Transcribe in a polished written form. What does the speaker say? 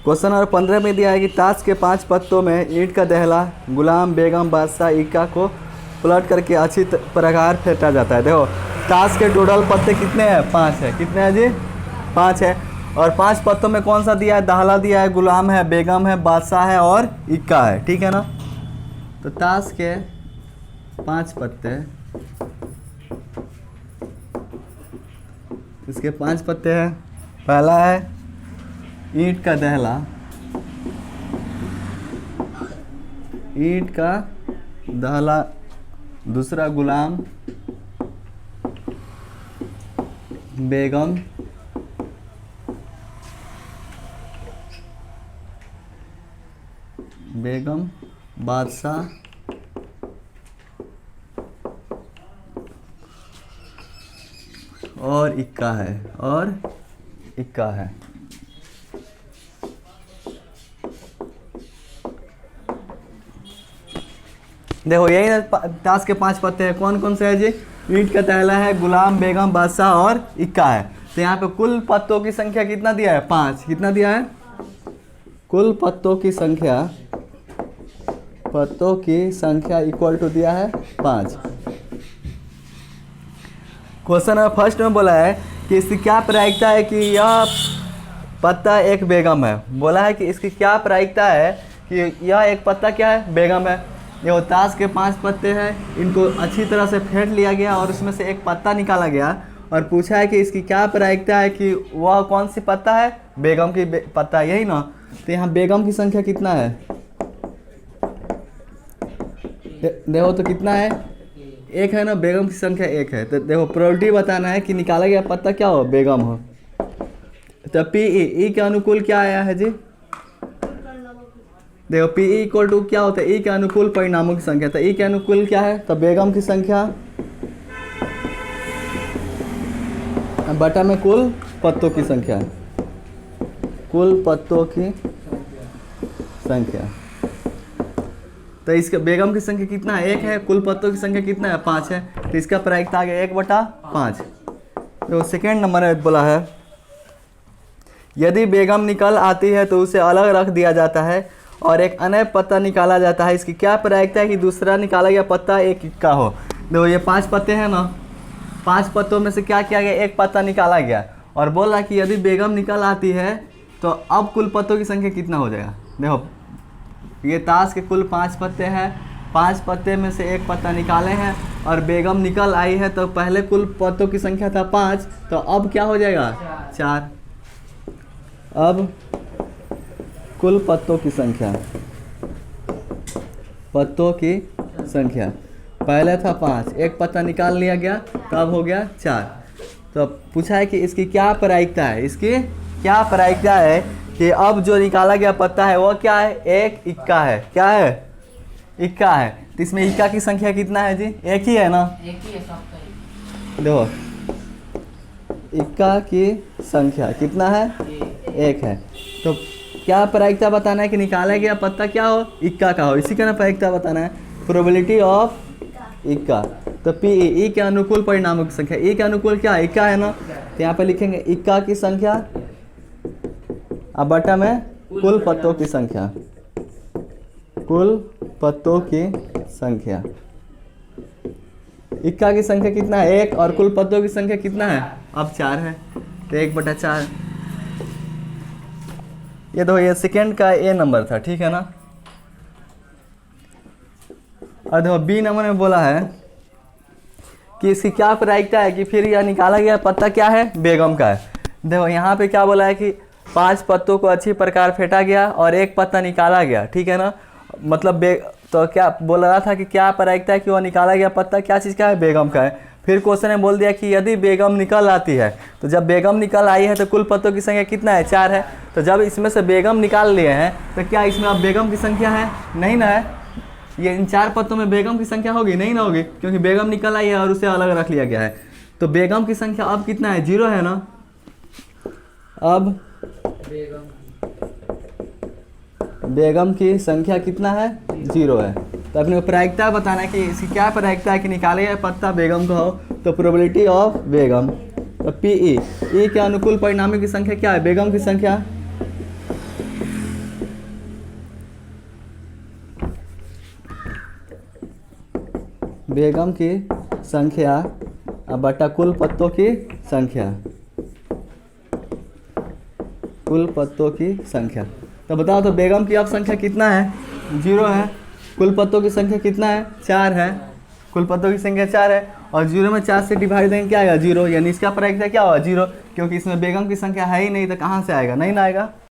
Question number 15 में दिया है कि ताश के 5 पत्तों में ईंट का दहला, गुलाम, बेगम, बादशाह, इक्का को पलट करके अच्छी प्रकार फेंटा जाता है। देखो ताश के टोटल पत्ते कितने हैं? 5 है। कितने हैं जी? 5 है। और 5 पत्तों में कौन सा दिया है? दहला दिया है, गुलाम है, बेगम है, बादशाह है और इक्का है। ठीक है ना। तो ताश के 5 पत्ते, इसके 5 पत्ते हैं। पहला है ईंट का दहला, ईंट का दहला। दूसरा गुलाम, बेगम, बेगम, बादशाह और इक्का है, और इक्का है। देखो यही ना ताश के 5 पत्ते हैं। कौन कौन से है जी? ईंट का दहला है, गुलाम, बेगम, बादशाह और इक्का है। तो यहाँ पे कुल पत्तों की संख्या कितना दिया है? 5। कितना दिया है? कुल पत्तों की संख्या, पत्तों की संख्या इक्वल टू दिया है 5। क्वेश्चन नंबर फर्स्ट में बोला है कि इसकी क्या प्रायिकता है कि यह पत्ता एक बेगम है। बोला है कि इसकी क्या प्रायिकता है कि यह एक पत्ता क्या है? बेगम है। ये ताश के 5 पत्ते हैं, इनको अच्छी तरह से फेंट लिया गया और उसमें से एक पत्ता निकाला गया और पूछा है कि इसकी क्या प्रायिकता है कि वह कौन सी पत्ता है? बेगम की पत्ता, यही ना। तो यहाँ बेगम की संख्या कितना है? देखो तो कितना है? 1 है ना। बेगम की संख्या 1 है। तो देखो प्रोबेबिलिटी बताना है कि निकाला गया पत्ता क्या हो? बेगम हो। तो पी ई के अनुकूल क्या आया है जी? देखो पी इक्वल टू क्या होता है? ई के अनुकूल परिणामों की संख्या। तो ई के अनुकूल क्या है? तो बेगम की संख्या बटा में कुल पत्तों की संख्या, कुल पत्तों की संख्या। तो इसके बेगम की संख्या कितना है? 1 है। कुल पत्तों की संख्या कितना है? 5 है। तो इसका प्रायिकता आ गया 1/5। तो सेकेंड नंबर में बोला है यदि बेगम निकल आती है तो उसे अलग रख दिया जाता है और एक अन्य पत्ता निकाला जाता है। इसकी क्या प्रायिकता है कि दूसरा निकाला गया पत्ता एक इक्का हो। देखो ये 5 पत्ते हैं ना। 5 पत्तों में से क्या किया गया? एक पत्ता निकाला गया और बोला कि यदि बेगम निकल आती है तो अब कुल पत्तों की संख्या कितना हो जाएगा? देखो ये ताश के कुल 5 पत्ते हैं। 5 पत्ते में से एक पत्ता निकाले हैं और बेगम निकल आई है तो पहले कुल पत्तों की संख्या था 5, तो अब क्या हो जाएगा? 4। अब कुल पत्तों की संख्या, पत्तों की संख्या पहले था 5, एक पत्ता निकाल लिया गया तो अब हो गया 4। तो पूछा है कि इसकी क्या प्रायिकता है? इसकी क्या प्रायिकता है कि अब जो निकाला गया पत्ता है वो क्या है? एक इक्का है। क्या है? इक्का है। तो इसमें इक्का की संख्या कितना है जी? 1 ही है ना। एक ही है सबका। देखो इक्का की संख्या कितना है? 1 है। तो क्या प्रायिकता बताना है कि निकाला गया पत्ता क्या हो? इक्का का हो। इसी का ना प्रायिकता बताना है, प्रोबेबिलिटी ऑफ इक्का। तो पी ई के अनुकूल परिणामों की संख्या, ई के अनुकूल क्या? इक्का है ना। तो यहाँ पे लिखेंगे इक्का की संख्या अब बटा में कुल पत्तों की संख्या, कुल पत्तों की संख्या। इक्का की संख्या कितना है? 1 और कुल पत्तों की संख्या कितना है? अब 4 है। तो 1/4। ये दो, ये सेकेंड का ए नंबर था। ठीक है ना। और देखो बी नंबर में बोला है कि इसकी क्या प्रायिकता है कि फिर यह निकाला गया पत्ता क्या है? बेगम का है। देखो यहाँ पे क्या बोला है कि 5 पत्तों को अच्छी प्रकार फेंटा गया और एक पत्ता निकाला गया। ठीक है ना। मतलब तो क्या बोल रहा था कि क्या प्रायिकता है कि वह निकाला गया पत्ता क्या चीज़ का है? बेगम का है। फिर क्वेश्चन ने बोल दिया कि यदि बेगम निकल आती है, तो जब बेगम निकल आई है तो कुल पत्तों की संख्या कितना है? 4 है। तो जब इसमें से बेगम निकाल लिए हैं तो क्या इसमें अब बेगम की संख्या है? नहीं ना है। ये इन 4 पत्तों में बेगम की संख्या होगी? नहीं ना होगी, क्योंकि बेगम निकल आई है और उसे अलग रख लिया गया है। तो बेगम की संख्या अब कितना है? 0 है ना। अब बेगम की संख्या कितना है? 0 है। तो अपने को प्रायिकता बताना है कि इसकी क्या प्रायिकता है कि निकाले गया पत्ता बेगम का हो। तो प्रोबेबिलिटी ऑफ बेगम, तो पी ई के अनुकूल परिणामी की संख्या क्या है? बेगम की संख्या बेगम की संख्या बटा कुल पत्तों की संख्या, कुल पत्तों की संख्या। तो बताओ तो बेगम की अब संख्या कितना है? 0 है। कुल पत्तों की संख्या कितना है? 4 है। कुल पत्तों की संख्या 4 है और 0 में 4 से डिवाइड देंगे क्या आएगा? 0, यानी इसका प्रायिकता क्या होगा? 0, क्योंकि इसमें बेगम की संख्या है ही नहीं, तो कहाँ से आएगा? नहीं ना आएगा।